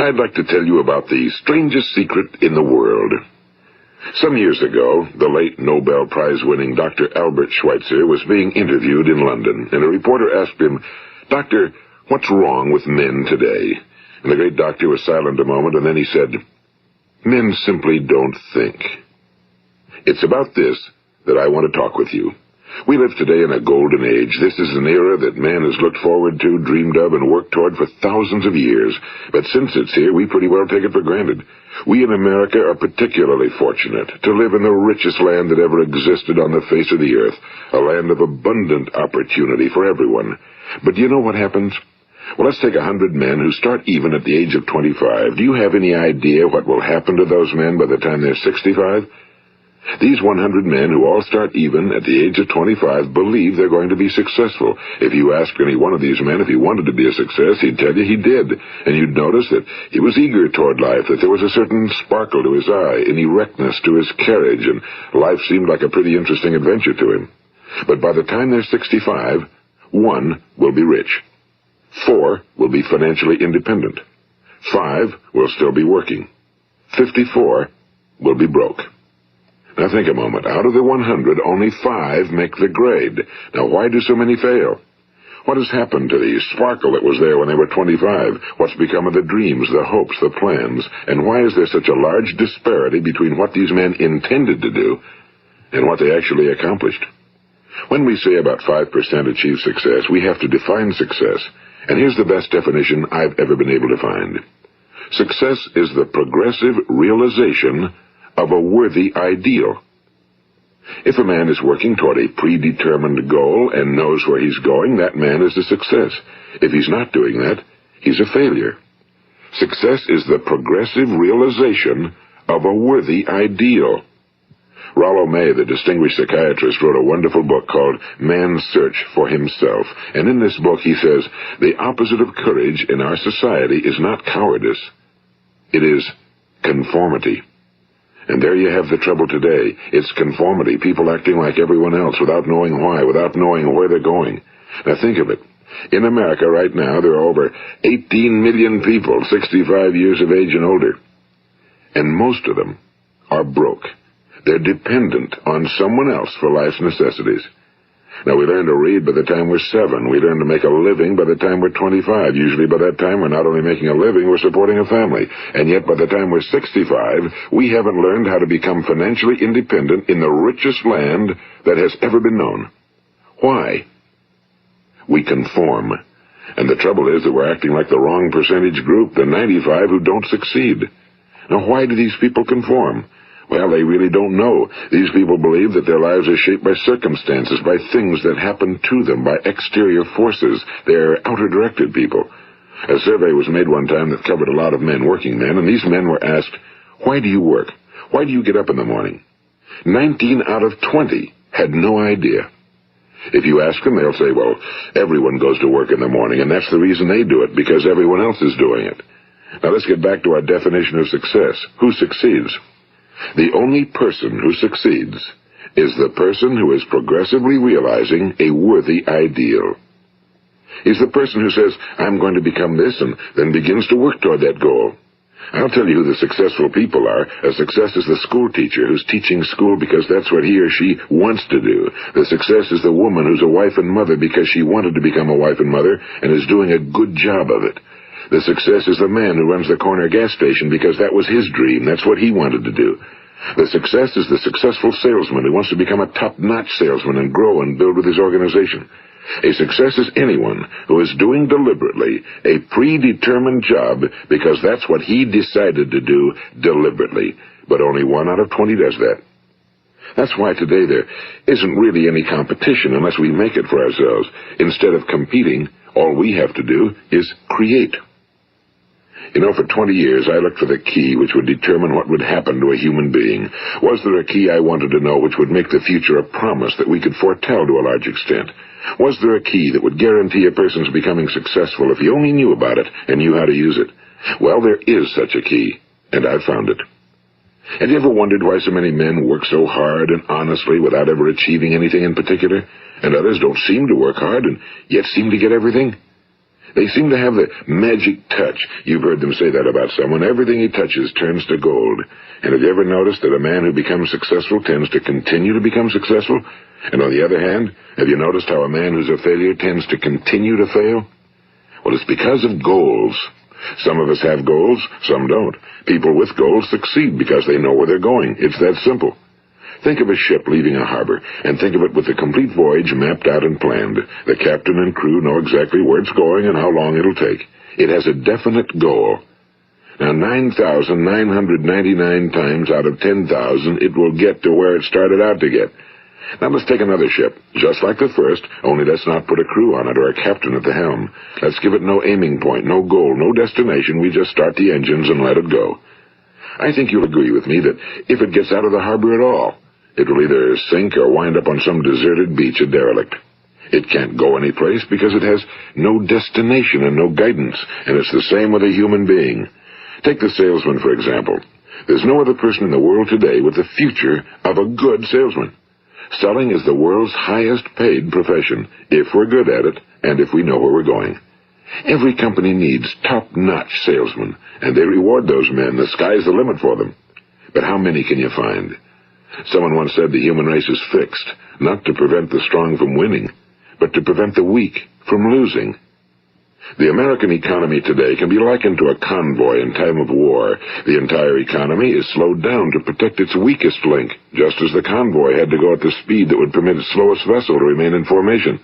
I'd like to tell you about the strangest secret in the world. Some years ago, the late Nobel Prize-winning Dr. Albert Schweitzer was being interviewed in London, and a reporter asked him, "Doctor, what's wrong with men today?" And the great doctor was silent a moment, and then he said, "Men simply don't think." It's about this that I want to talk with you. We live today in a golden age. This is an era that man has looked forward to, dreamed of, and worked toward for thousands of years. But since it's here, we pretty well take it for granted. We in America are particularly fortunate to live in the richest land that ever existed on the face of the earth, a land of abundant opportunity for everyone. But do you know what happens? Well, let's take 100 men who start even at the age of 25. Do you have any idea what will happen to those men by the time they're 65? These 100 men who all start even at the age of 25 believe they're going to be successful. If you asked any one of these men if he wanted to be a success, he'd tell you he did. And you'd notice that he was eager toward life, that there was a certain sparkle to his eye, an erectness to his carriage, and life seemed like a pretty interesting adventure to him. But by the time they're 65, 1 will be rich. 4 will be financially independent. 5 will still be working. 54 will be broke. Now think a moment. Out of the 100, only 5 make the grade. Now why do so many fail? What has happened to the sparkle that was there when they were 25? What's become of the dreams, the hopes, the plans? And why is there such a large disparity between what these men intended to do and what they actually accomplished? When we say about 5% achieve success, we have to define success. And here's the best definition I've ever been able to find. Success is the progressive realization of a worthy ideal. If a man is working toward a predetermined goal and knows where he's going, that man is a success. If he's not doing that, he's a failure. Success is the progressive realization of a worthy ideal. Rollo May, the distinguished psychiatrist, wrote a wonderful book called Man's Search for Himself. And in this book he says, the opposite of courage in our society is not cowardice. It is conformity. And there you have the trouble today. It's conformity, people acting like everyone else without knowing why, without knowing where they're going. Now think of it. In America right now, there are over 18 million people 65 years of age and older. And most of them are broke. They're dependent on someone else for life's necessities. Now, we learn to read by the time we're 7. We learn to make a living by the time we're 25. Usually by that time, we're not only making a living, we're supporting a family. And yet, by the time we're 65, we haven't learned how to become financially independent in the richest land that has ever been known. Why? We conform. And the trouble is that we're acting like the wrong percentage group, the 95 who don't succeed. Now, why do these people conform? Well, they really don't know. These people believe that their lives are shaped by circumstances, by things that happen to them, by exterior forces. They're outer-directed people. A survey was made one time that covered a lot of men, working men, and these men were asked, "Why do you work? Why do you get up in the morning?" 19 out of 20 had no idea. If you ask them, they'll say, well, everyone goes to work in the morning, and that's the reason they do it, because everyone else is doing it. Now let's get back to our definition of success. Who succeeds? The only person who succeeds is the person who is progressively realizing a worthy ideal. He's the person who says, I'm going to become this, and then begins to work toward that goal. I'll tell you who the successful people are. A success is the school teacher who's teaching school because that's what he or she wants to do. The success is the woman who's a wife and mother because she wanted to become a wife and mother and is doing a good job of it. The success is the man who runs the corner gas station because that was his dream. That's what he wanted to do. The success is the successful salesman who wants to become a top-notch salesman and grow and build with his organization. A success is anyone who is doing deliberately a predetermined job because that's what he decided to do deliberately. But only 1 out of 20 does that. That's why today there isn't really any competition unless we make it for ourselves. Instead of competing, all we have to do is create. You know, for 20 years, I looked for the key which would determine what would happen to a human being. Was there a key I wanted to know which would make the future a promise that we could foretell to a large extent? Was there a key that would guarantee a person's becoming successful if he only knew about it and knew how to use it? Well, there is such a key, and I've found it. Have you ever wondered why so many men work so hard and honestly without ever achieving anything in particular, and others don't seem to work hard and yet seem to get everything? They seem to have the magic touch. You've heard them say that about someone. Everything he touches turns to gold. And have you ever noticed that a man who becomes successful tends to continue to become successful? And on the other hand, have you noticed how a man who's a failure tends to continue to fail? Well, it's because of goals. Some of us have goals, some don't. People with goals succeed because they know where they're going. It's that simple. Think of a ship leaving a harbor, and think of it with the complete voyage mapped out and planned. The captain and crew know exactly where it's going and how long it'll take. It has a definite goal. Now, 9,999 times out of 10,000, it will get to where it started out to get. Now let's take another ship, just like the first, only let's not put a crew on it or a captain at the helm. Let's give it no aiming point, no goal, no destination. We just start the engines and let it go. I think you'll agree with me that if it gets out of the harbor at all, it will either sink or wind up on some deserted beach, a derelict. It can't go anyplace because it has no destination and no guidance, and it's the same with a human being. Take the salesman, for example. There's no other person in the world today with the future of a good salesman. Selling is the world's highest paid profession, if we're good at it and if we know where we're going. Every company needs top-notch salesmen, and they reward those men. The sky's the limit for them. But how many can you find? Someone once said the human race is fixed, not to prevent the strong from winning, but to prevent the weak from losing. The American economy today can be likened to a convoy in time of war. The entire economy is slowed down to protect its weakest link, just as the convoy had to go at the speed that would permit its slowest vessel to remain in formation.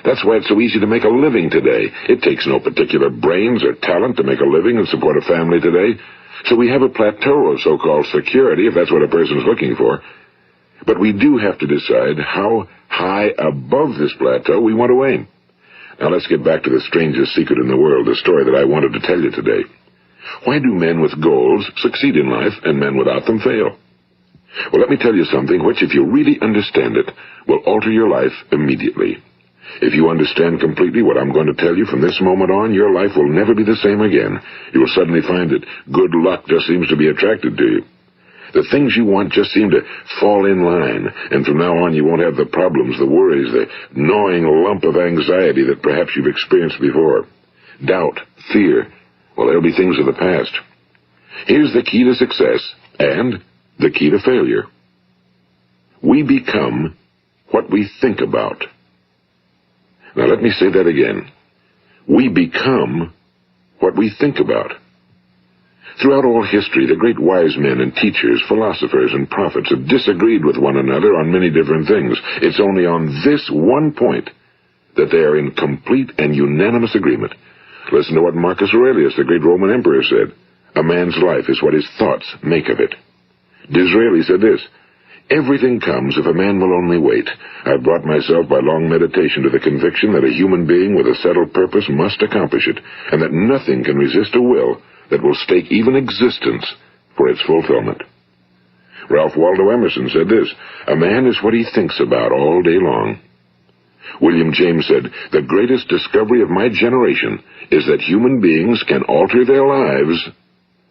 That's why it's so easy to make a living today. It takes no particular brains or talent to make a living and support a family today. So we have a plateau of so-called security, if that's what a person's looking for. But we do have to decide how high above this plateau we want to aim. Now let's get back to the strangest secret in the world, the story that I wanted to tell you today. Why do men with goals succeed in life and men without them fail? Well, let me tell you something which, if you really understand it, will alter your life immediately. If you understand completely what I'm going to tell you from this moment on, your life will never be the same again. You will suddenly find that good luck just seems to be attracted to you. The things you want just seem to fall in line, and from now on you won't have the problems, the worries, the gnawing lump of anxiety that perhaps you've experienced before. Doubt, fear, well, they'll be things of the past. Here's the key to success and the key to failure. We become what we think about. Now let me say that again. We become what we think about. Throughout all history, the great wise men and teachers, philosophers and prophets have disagreed with one another on many different things. It's only on this one point that they are in complete and unanimous agreement. Listen to what Marcus Aurelius, the great Roman emperor, said. A man's life is what his thoughts make of it. Disraeli said this, everything comes if a man will only wait. I've brought myself by long meditation to the conviction that a human being with a settled purpose must accomplish it, and that nothing can resist a will that will stake even existence for its fulfillment. Ralph Waldo Emerson said this, a man is what he thinks about all day long. William James said, the greatest discovery of my generation is that human beings can alter their lives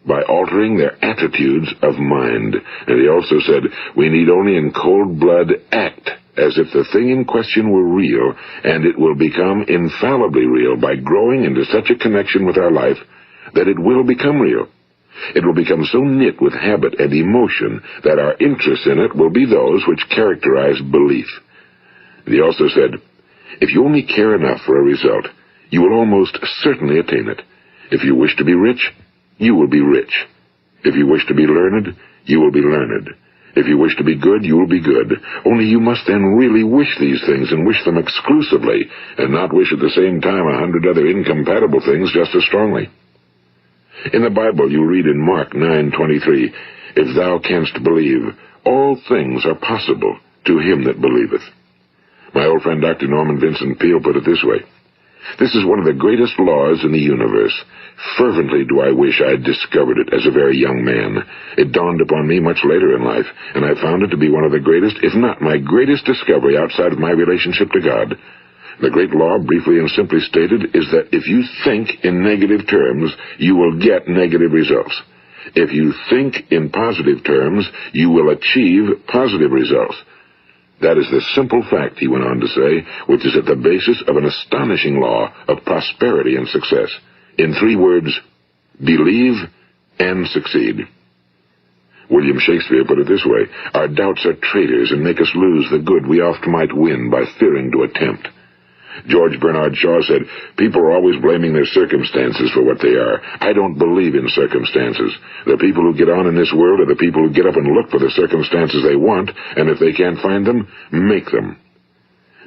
by altering their attitudes of mind. And he also said, we need only in cold blood act as if the thing in question were real, and it will become infallibly real by growing into such a connection with our life that it will become real. It will become so knit with habit and emotion that our interest in it will be those which characterize belief. And he also said, if you only care enough for a result, you will almost certainly attain it. If you wish to be rich, you will be rich. If you wish to be learned, you will be learned. If you wish to be good, you will be good. Only you must then really wish these things and wish them exclusively, and not wish at the same time 100 other incompatible things just as strongly. In the Bible you read in Mark 9:23, if thou canst believe, all things are possible to him that believeth. My old friend Dr. Norman Vincent Peale put it this way, this is one of the greatest laws in the universe. Fervently do I wish I had discovered it as a very young man. It dawned upon me much later in life, and I found it to be one of the greatest, if not my greatest discovery outside of my relationship to God. The great law, briefly and simply stated, is that if you think in negative terms, you will get negative results. If you think in positive terms, you will achieve positive results. That is the simple fact, he went on to say, which is at the basis of an astonishing law of prosperity and success. In 3 words, believe and succeed. William Shakespeare put it this way: our doubts are traitors and make us lose the good we oft might win by fearing to attempt. George Bernard Shaw said, people are always blaming their circumstances for what they are. I don't believe in circumstances. The people who get on in this world are the people who get up and look for the circumstances they want, and if they can't find them, make them.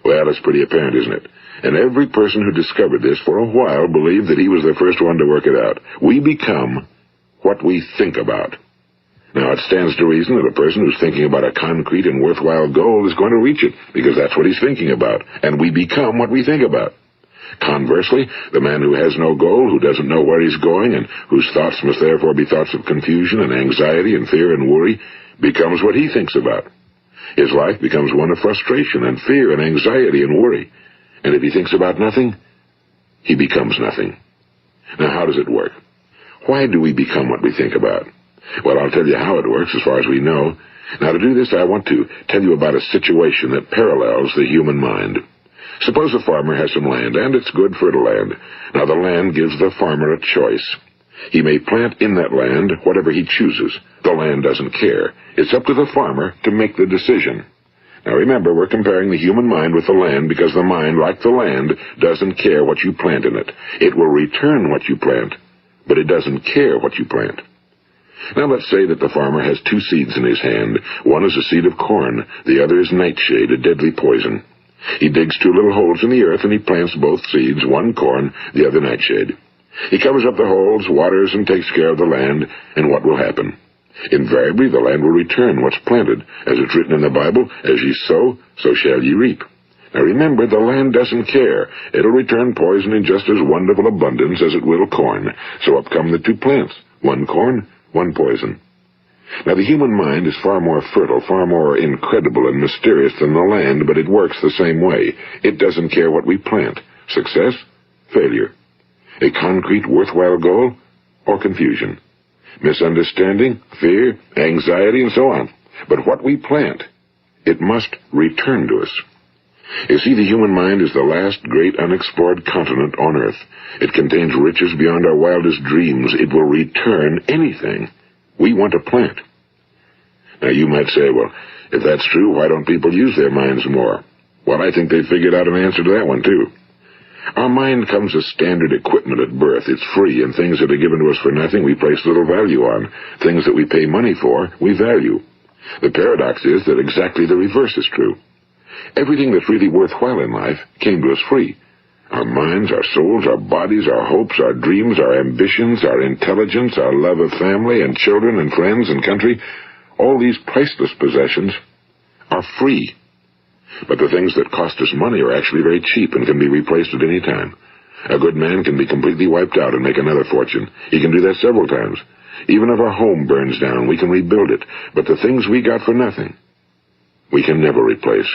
Well, it's pretty apparent, isn't it? And every person who discovered this for a while believed that he was the first one to work it out. We become what we think about. Now, it stands to reason that a person who's thinking about a concrete and worthwhile goal is going to reach it, because that's what he's thinking about, and we become what we think about. Conversely, the man who has no goal, who doesn't know where he's going, and whose thoughts must therefore be thoughts of confusion and anxiety and fear and worry, becomes what he thinks about. His life becomes one of frustration and fear and anxiety and worry. And if he thinks about nothing, he becomes nothing. Now, how does it work? Why do we become what we think about? Well, I'll tell you how it works as far as we know. Now, to do this, I want to tell you about a situation that parallels the human mind. Suppose a farmer has some land, and it's good fertile land. Now, the land gives the farmer a choice. He may plant in that land whatever he chooses. The land doesn't care. It's up to the farmer to make the decision. Now, remember, we're comparing the human mind with the land because the mind, like the land, doesn't care what you plant in it. It will return what you plant, but it doesn't care what you plant. Now, let's say that the farmer has 2 seeds in his hand. One is a seed of corn. The other is nightshade, a deadly poison. He digs 2 little holes in the earth, and he plants both seeds, one corn, the other nightshade. He covers up the holes, waters, and takes care of the land, and what will happen? Invariably, the land will return what's planted. As it's written in the Bible, as ye sow, so shall ye reap. Now remember, the land doesn't care. It'll return poison in just as wonderful abundance as it will corn. So up come the 2 plants, one corn, one poison. Now, the human mind is far more fertile, far more incredible and mysterious than the land, but it works the same way. It doesn't care what we plant. Success, failure. A concrete, worthwhile goal, or confusion. Misunderstanding, fear, anxiety, and so on. But what we plant, it must return to us. You see, the human mind is the last great unexplored continent on Earth. It contains riches beyond our wildest dreams. It will return anything we want to plant. Now, you might say, well, if that's true, why don't people use their minds more? Well, I think they figured out an answer to that one, too. Our mind comes as standard equipment at birth. It's free, and things that are given to us for nothing we place little value on. Things that we pay money for, we value. The paradox is that exactly the reverse is true. Everything that's really worthwhile in life came to us free. Our minds, our souls, our bodies, our hopes, our dreams, our ambitions, our intelligence, our love of family and children and friends and country, all these priceless possessions are free. But the things that cost us money are actually very cheap and can be replaced at any time. A good man can be completely wiped out and make another fortune. He can do that several times. Even if our home burns down, we can rebuild it. But the things we got for nothing, we can never replace.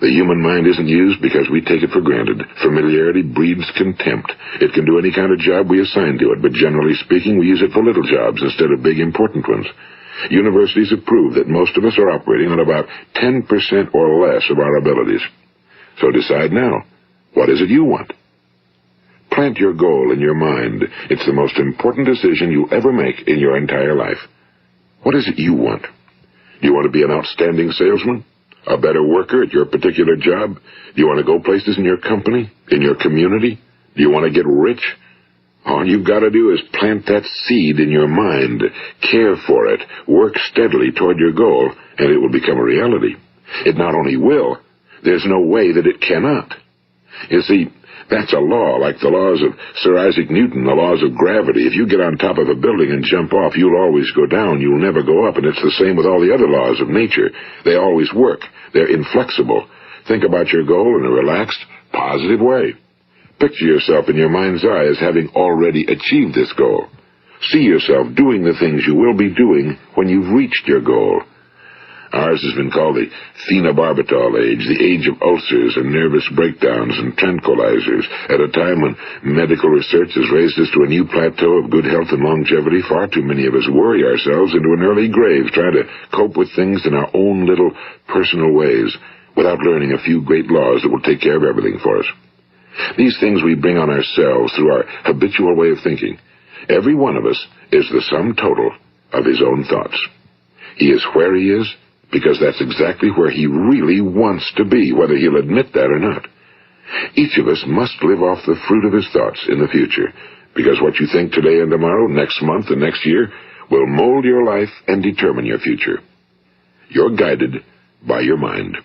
The human mind isn't used because we take it for granted. Familiarity breeds contempt. It can do any kind of job we assign to it, but generally speaking, we use it for little jobs instead of big, important ones. Universities have proved that most of us are operating on about 10% or less of our abilities. So decide now, what is it you want? Plant your goal in your mind. It's the most important decision you'll ever make in your entire life. What is it you want? Do you want to be an outstanding salesman? A better worker at your particular job? Do you want to go places in your company? In your community? Do you want to get rich? All you've got to do is plant that seed in your mind, care for it, work steadily toward your goal, and it will become a reality. It not only will, there's no way that it cannot. You see, that's a law, like the laws of Sir Isaac Newton, the laws of gravity. If you get on top of a building and jump off, you'll always go down, you'll never go up, and it's the same with all the other laws of nature. They always work. They're inflexible. Think about your goal in a relaxed, positive way. Picture yourself in your mind's eye as having already achieved this goal. See yourself doing the things you will be doing when you've reached your goal. Ours has been called the phenobarbital age, the age of ulcers and nervous breakdowns and tranquilizers. At a time when medical research has raised us to a new plateau of good health and longevity, far too many of us worry ourselves into an early grave trying to cope with things in our own little personal ways without learning a few great laws that will take care of everything for us. These things we bring on ourselves through our habitual way of thinking. Every one of us is the sum total of his own thoughts. He is where he is because that's exactly where he really wants to be, whether he'll admit that or not. Each of us must live off the fruit of his thoughts in the future, because what you think today and tomorrow, next month and next year, will mold your life and determine your future. You're guided by your mind.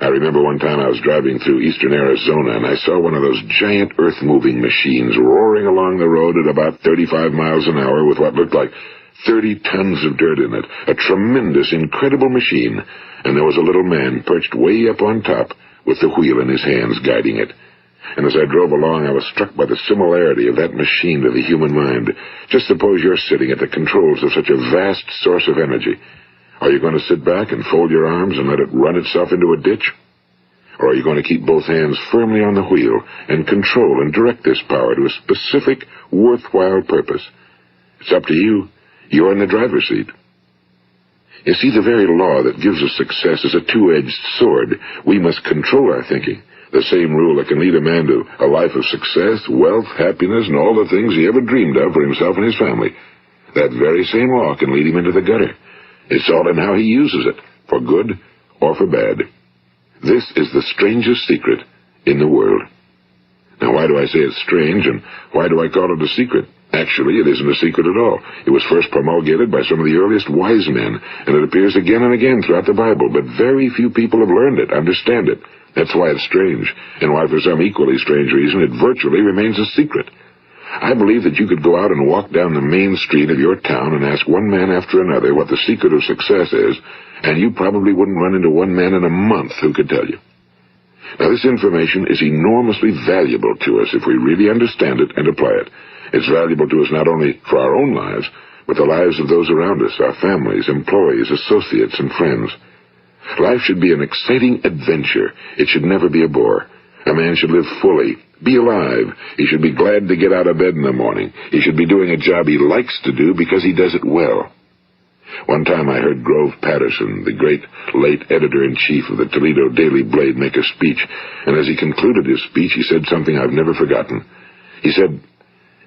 I remember one time I was driving through eastern Arizona, and I saw one of those giant earth-moving machines roaring along the road at about 35 miles an hour with what looked like 30 tons of dirt in it. A tremendous, incredible machine, and there was a little man perched way up on top with the wheel in his hands guiding it. And as I drove along, I was struck by the similarity of that machine to the human mind. Just suppose you're sitting at the controls of such a vast source of energy. Are you going to sit back and fold your arms and let it run itself into a ditch? Or are you going to keep both hands firmly on the wheel and control and direct this power to a specific, worthwhile purpose? It's up to you. You're in the driver's seat. You see, the very law that gives us success is a two-edged sword. We must control our thinking. The same rule that can lead a man to a life of success, wealth, happiness, and all the things he ever dreamed of for himself and his family. That very same law can lead him into the gutter. It's all in how he uses it, for good or for bad. This is the strangest secret in the world. Now, why do I say it's strange, and why do I call it a secret? Actually, it isn't a secret at all. It was first promulgated by some of the earliest wise men, and it appears again and again throughout the Bible, but very few people have learned it, understand it. That's why it's strange, and why for some equally strange reason it virtually remains a secret. I believe that you could go out and walk down the main street of your town and ask one man after another what the secret of success is, and you probably wouldn't run into one man in a month who could tell you. Now, this information is enormously valuable to us if we really understand it and apply it. It's valuable to us not only for our own lives, but the lives of those around us, our families, employees, associates, and friends. Life should be an exciting adventure. It should never be a bore. A man should live fully, be alive. He should be glad to get out of bed in the morning. He should be doing a job he likes to do because he does it well. One time I heard Grove Patterson, the great late editor-in-chief of the Toledo Daily Blade, make a speech, and as he concluded his speech, he said something I've never forgotten. He said,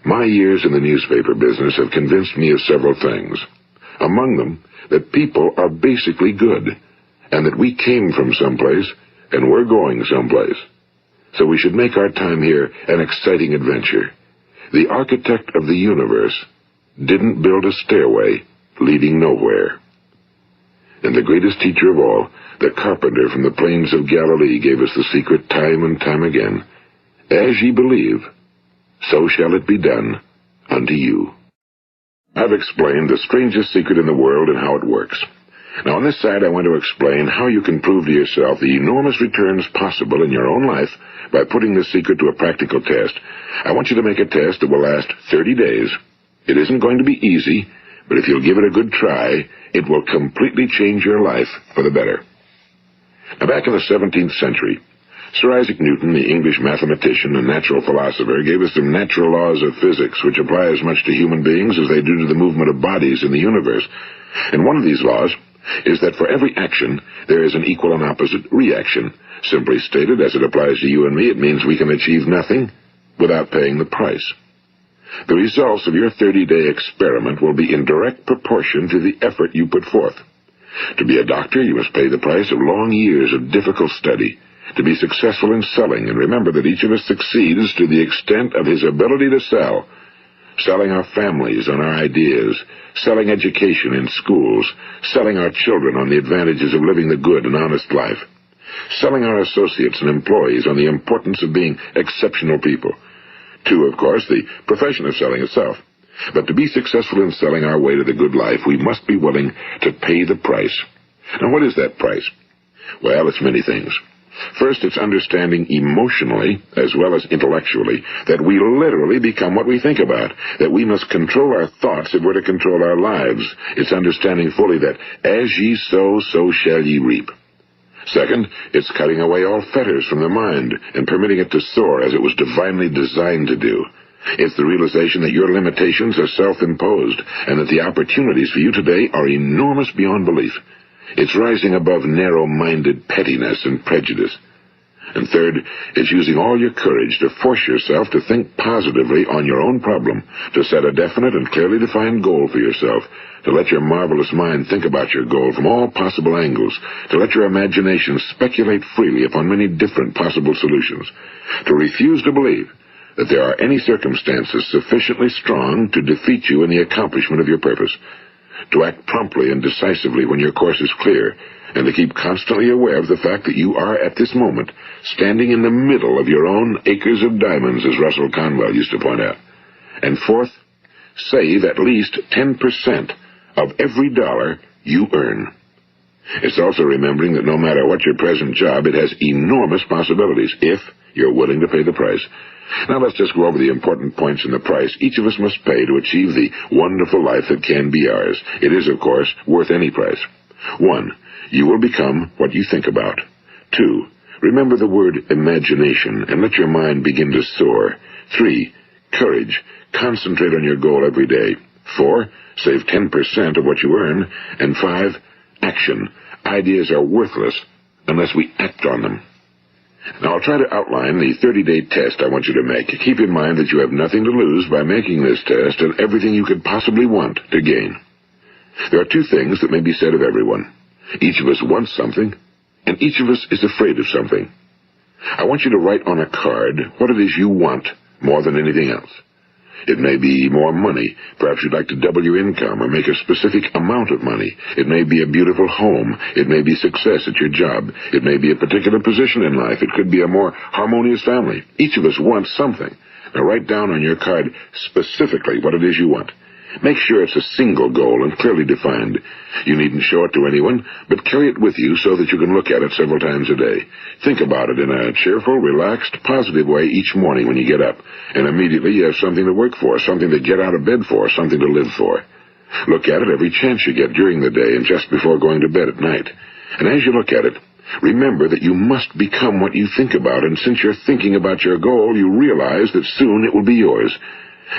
"My years in the newspaper business have convinced me of several things. Among them, that people are basically good, and that we came from someplace, and we're going someplace. So we should make our time here an exciting adventure. The architect of the universe didn't build a stairway leading nowhere." And the greatest teacher of all, the carpenter from the plains of Galilee, gave us the secret time and time again. As ye believe, so shall it be done unto you. I've explained the strangest secret in the world and how it works. Now, on this side, I want to explain how you can prove to yourself the enormous returns possible in your own life by putting this secret to a practical test. I want you to make a test that will last 30 days. It isn't going to be easy, but if you'll give it a good try, it will completely change your life for the better. Now, back in the 17th century, Sir Isaac Newton, the English mathematician and natural philosopher, gave us some natural laws of physics which apply as much to human beings as they do to the movement of bodies in the universe. And one of these laws is that for every action, there is an equal and opposite reaction. Simply stated, as it applies to you and me, it means we can achieve nothing without paying the price. The results of your 30-day experiment will be in direct proportion to the effort you put forth. To be a doctor, you must pay the price of long years of difficult study. To be successful in selling, and remember that each of us succeeds to the extent of his ability to sell. Selling our families on our ideas, selling education in schools, selling our children on the advantages of living the good and honest life, selling our associates and employees on the importance of being exceptional people. To, of course, the profession of selling itself. But to be successful in selling our way to the good life, we must be willing to pay the price. Now, what is that price? Well, it's many things. First, it's understanding emotionally, as well as intellectually, that we literally become what we think about, that we must control our thoughts if we're to control our lives. It's understanding fully that as ye sow, so shall ye reap. Second, it's cutting away all fetters from the mind and permitting it to soar as it was divinely designed to do. It's the realization that your limitations are self-imposed and that the opportunities for you today are enormous beyond belief. It's rising above narrow-minded pettiness and prejudice. And third, it's using all your courage to force yourself to think positively on your own problem, to set a definite and clearly defined goal for yourself, to let your marvelous mind think about your goal from all possible angles, to let your imagination speculate freely upon many different possible solutions, to refuse to believe that there are any circumstances sufficiently strong to defeat you in the accomplishment of your purpose, to act promptly and decisively when your course is clear, and to keep constantly aware of the fact that you are, at this moment, standing in the middle of your own acres of diamonds, as Russell Conwell used to point out. And fourth, save at least 10% of every dollar you earn. It's also remembering that no matter what your present job, it has enormous possibilities, if you're willing to pay the price. Now let's just go over the important points in the price each of us must pay to achieve the wonderful life that can be ours. It is, of course, worth any price. 1. You will become what you think about. 2. Remember the word imagination and let your mind begin to soar. 3. Courage. Concentrate on your goal every day. 4. Save 10% of what you earn. And 5. Action. Ideas are worthless unless we act on them. Now, I'll try to outline the 30-day test I want you to make. Keep in mind that you have nothing to lose by making this test and everything you could possibly want to gain. There are 2 things that may be said of everyone. Each of us wants something, and each of us is afraid of something. I want you to write on a card what it is you want more than anything else. It may be more money. Perhaps you'd like to double your income or make a specific amount of money. It may be a beautiful home. It may be success at your job. It may be a particular position in life. It could be a more harmonious family. Each of us wants something. Now write down on your card specifically what it is you want. Make sure it's a single goal and clearly defined. You needn't show it to anyone, but carry it with you so that you can look at it several times a day. Think about it in a cheerful, relaxed, positive way each morning when you get up, and immediately you have something to work for, something to get out of bed for, something to live for. Look at it every chance you get during the day and just before going to bed at night. And as you look at it, remember that you must become what you think about, and since you're thinking about your goal, you realize that soon it will be yours.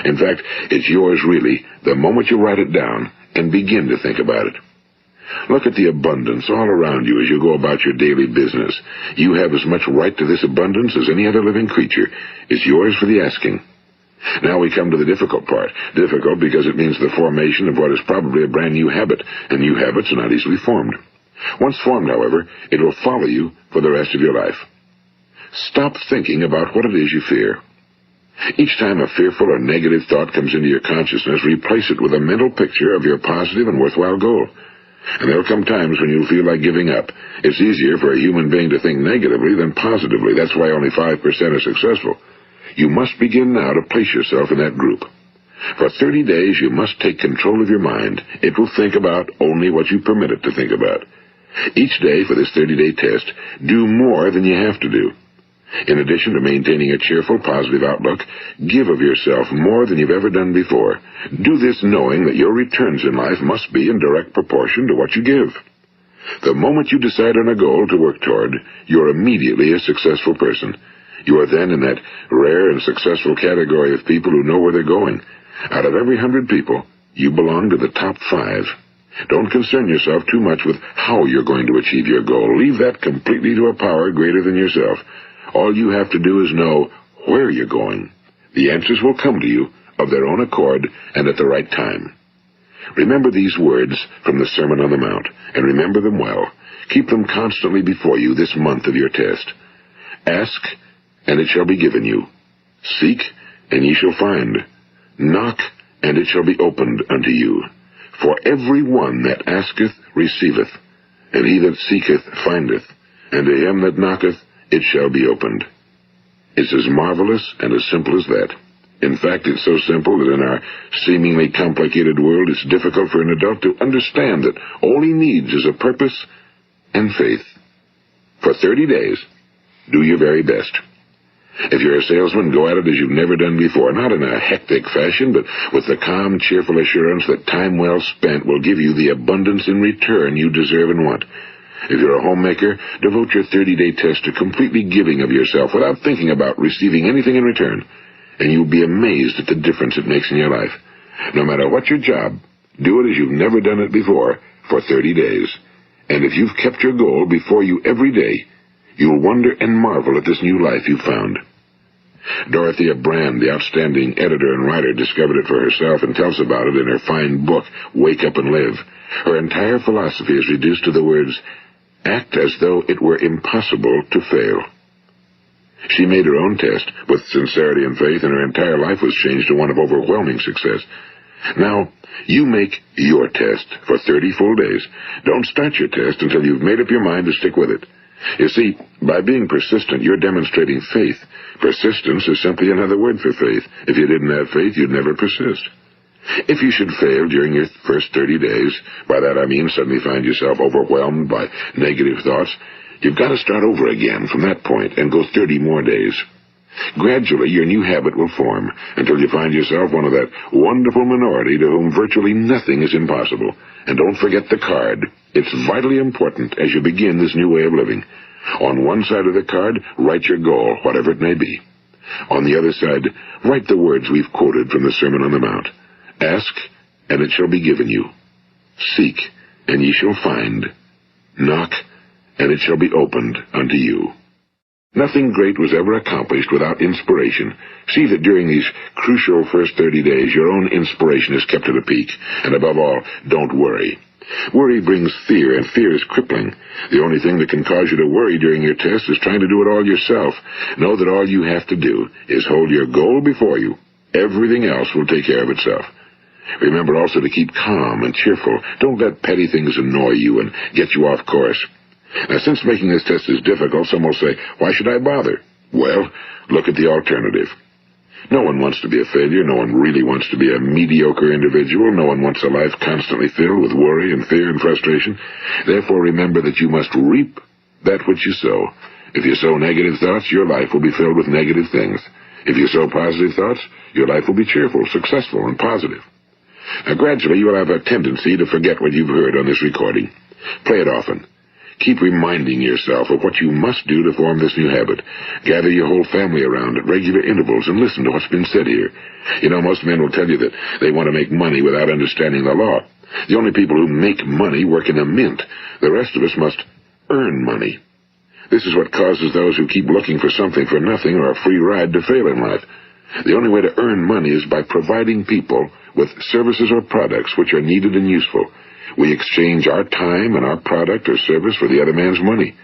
In fact, it's yours really the moment you write it down and begin to think about it. Look at the abundance all around you as you go about your daily business. You have as much right to this abundance as any other living creature. It's yours for the asking. Now we come to the difficult part. Difficult because it means the formation of what is probably a brand new habit, and new habits are not easily formed. Once formed, however, it will follow you for the rest of your life. Stop thinking about what it is you fear. Each time a fearful or negative thought comes into your consciousness, replace it with a mental picture of your positive and worthwhile goal. And there will come times when you'll feel like giving up. It's easier for a human being to think negatively than positively. That's why only 5% are successful. You must begin now to place yourself in that group. For 30 days, you must take control of your mind. It will think about only what you permit it to think about. Each day for this 30-day test, do more than you have to do. In addition to maintaining a cheerful, positive outlook, give of yourself more than you've ever done before. Do this knowing that your returns in life must be in direct proportion to what you give. The moment you decide on a goal to work toward, you're immediately a successful person. You are then in that rare and successful category of people who know where they're going. Out of every 100 people, you belong to the top 5. Don't concern yourself too much with how you're going to achieve your goal. Leave that completely to a power greater than yourself. All you have to do is know where you're going. The answers will come to you of their own accord and at the right time. Remember these words from the Sermon on the Mount, and remember them well. Keep them constantly before you this month of your test. Ask, and it shall be given you. Seek, and ye shall find. Knock, and it shall be opened unto you. For every one that asketh receiveth, and he that seeketh findeth, and to him that knocketh it shall be opened. It's as marvelous and as simple as that. In fact, it's so simple that in our seemingly complicated world, it's difficult for an adult to understand that all he needs is a purpose and faith. For 30 days, Do your very best. If you're a salesman, go at it as you've never done before, not in a hectic fashion, but with the calm, cheerful assurance that time well spent will give you the abundance in return you deserve and want. If you're a homemaker, devote your 30-day test to completely giving of yourself without thinking about receiving anything in return, and you'll be amazed at the difference it makes in your life. No matter what your job, do it as you've never done it before for 30 days. And if you've kept your goal before you every day, you'll wonder and marvel at this new life you've found. Dorothea Brand, the outstanding editor and writer, discovered it for herself and tells about it in her fine book, Wake Up and Live. Her entire philosophy is reduced to the words, act as though it were impossible to fail. She made her own test with sincerity and faith, and her entire life was changed to one of overwhelming success. Now, you make your test for 30 full days. Don't start your test until you've made up your mind to stick with it. You see, by being persistent, you're demonstrating faith. Persistence is simply another word for faith. If you didn't have faith, you'd never persist. If you should fail during your first 30 days, by that I mean suddenly find yourself overwhelmed by negative thoughts, you've got to start over again from that point and go 30 more days. Gradually, your new habit will form until you find yourself one of that wonderful minority to whom virtually nothing is impossible. And don't forget the card. It's vitally important as you begin this new way of living. On one side of the card, write your goal, whatever it may be. On the other side, write the words we've quoted from the Sermon on the Mount. Ask, and it shall be given you. Seek, and ye shall find. Knock, and it shall be opened unto you. Nothing great was ever accomplished without inspiration. See that during these crucial first 30 days, your own inspiration is kept at a peak. And above all, don't worry. Worry brings fear, and fear is crippling. The only thing that can cause you to worry during your test is trying to do it all yourself. Know that all you have to do is hold your goal before you. Everything else will take care of itself. Remember also to keep calm and cheerful. Don't let petty things annoy you and get you off course. Now, since making this test is difficult, some will say, why should I bother? Well, look at the alternative. No one wants to be a failure. No one really wants to be a mediocre individual. No one wants a life constantly filled with worry and fear and frustration. Therefore, remember that you must reap that which you sow. If you sow negative thoughts, your life will be filled with negative things. If you sow positive thoughts, your life will be cheerful, successful, and positive. Now, gradually, you will have a tendency to forget what you've heard on this recording. Play it often. Keep reminding yourself of what you must do to form this new habit. Gather your whole family around at regular intervals and listen to what's been said here. You know, most men will tell you that they want to make money without understanding the law. The only people who make money work in a mint. The rest of us must earn money. This is what causes those who keep looking for something for nothing or a free ride to fail in life. The only way to earn money is by providing people with services or products which are needed and useful. We exchange our time and our product or service for the other man's money.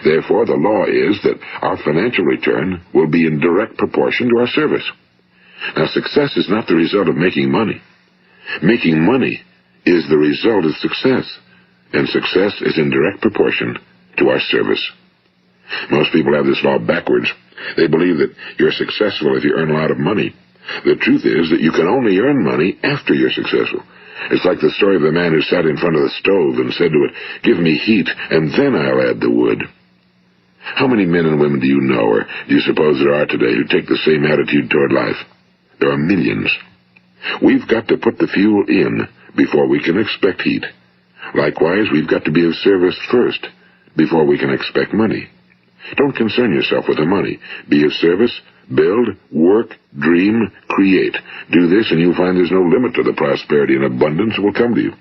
Therefore, the law is that our financial return will be in direct proportion to our service. Now, success is not the result of making money. Making money is the result of success, and success is in direct proportion to our service. Most people have this law backwards. They believe that you're successful if you earn a lot of money. The truth is that you can only earn money after you're successful. It's like the story of the man who sat in front of the stove and said to it, "Give me heat, and then I'll add the wood." How many men and women do you know, or do you suppose there are today, who take the same attitude toward life? There are millions. We've got to put the fuel in before we can expect heat. Likewise, we've got to be of service first before we can expect money. Don't concern yourself with the money. Be of service, build, work, dream, create. Do this, and you'll find there's no limit to the prosperity and abundance that will come to you.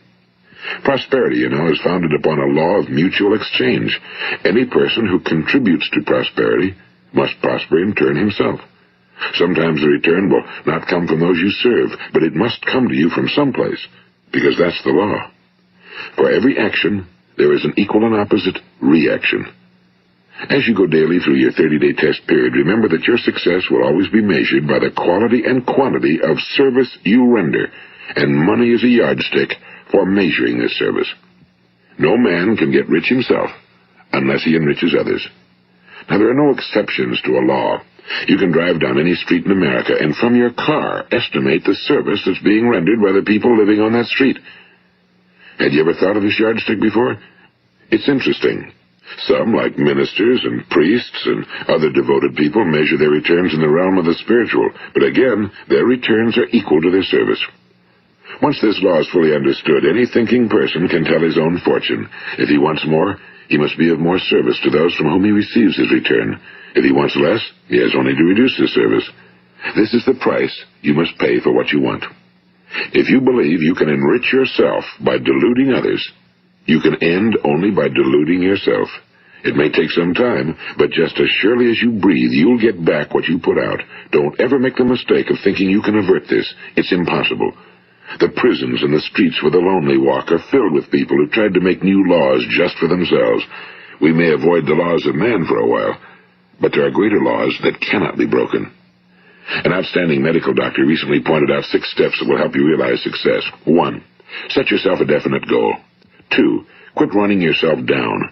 Prosperity, you know, is founded upon a law of mutual exchange. Any person who contributes to prosperity must prosper in turn himself. Sometimes the return will not come from those you serve, but it must come to you from someplace, because that's the law. For every action, there is an equal and opposite reaction. As you go daily through your 30-day test period, remember that your success will always be measured by the quality and quantity of service you render, and money is a yardstick for measuring this service. No man can get rich himself unless he enriches others. Now, there are no exceptions to a law. You can drive down any street in America and from your car estimate the service that's being rendered by the people living on that street. Had you ever thought of this yardstick before? It's interesting. Some, like ministers and priests and other devoted people, measure their returns in the realm of the spiritual, but again, their returns are equal to their service. Once this law is fully understood, any thinking person can tell his own fortune. If he wants more, he must be of more service to those from whom he receives his return. If he wants less, he has only to reduce his service. This is the price you must pay for what you want. If you believe you can enrich yourself by deluding others, you can end only by deluding yourself. It may take some time, but just as surely as you breathe, you'll get back what you put out. Don't ever make the mistake of thinking you can avert this. It's impossible. The prisons and the streets where the lonely walk are filled with people who tried to make new laws just for themselves. We may avoid the laws of man for a while, but there are greater laws that cannot be broken. An outstanding medical doctor recently pointed out 6 steps that will help you realize success. 1. Set yourself a definite goal. 2. Quit running yourself down.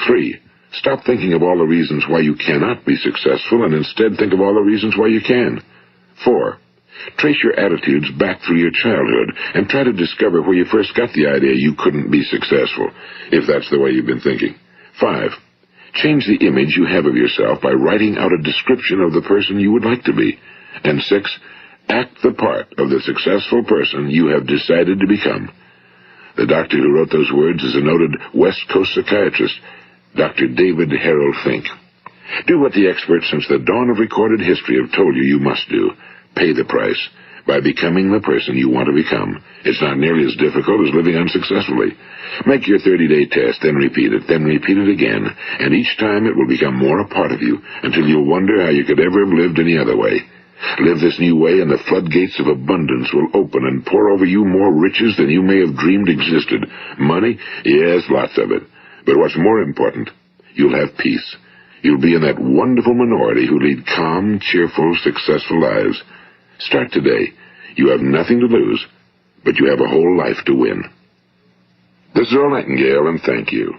3. Stop thinking of all the reasons why you cannot be successful and instead think of all the reasons why you can. 4. Trace your attitudes back through your childhood and try to discover where you first got the idea you couldn't be successful, if that's the way you've been thinking. 5. Change the image you have of yourself by writing out a description of the person you would like to be. And 6. Act the part of the successful person you have decided to become. The doctor who wrote those words is a noted West Coast psychiatrist, Dr. David Harold Fink. Do what the experts since the dawn of recorded history have told you you must do. Pay the price by becoming the person you want to become. It's not nearly as difficult as living unsuccessfully. Make your 30-day test, then repeat it again, and each time it will become more a part of you until you'll wonder how you could ever have lived any other way. Live this new way, and the floodgates of abundance will open and pour over you more riches than you may have dreamed existed. Money? Yes, lots of it. But what's more important, you'll have peace. You'll be in that wonderful minority who lead calm, cheerful, successful lives. Start today. You have nothing to lose, but you have a whole life to win. This is Earl Nightingale, and thank you.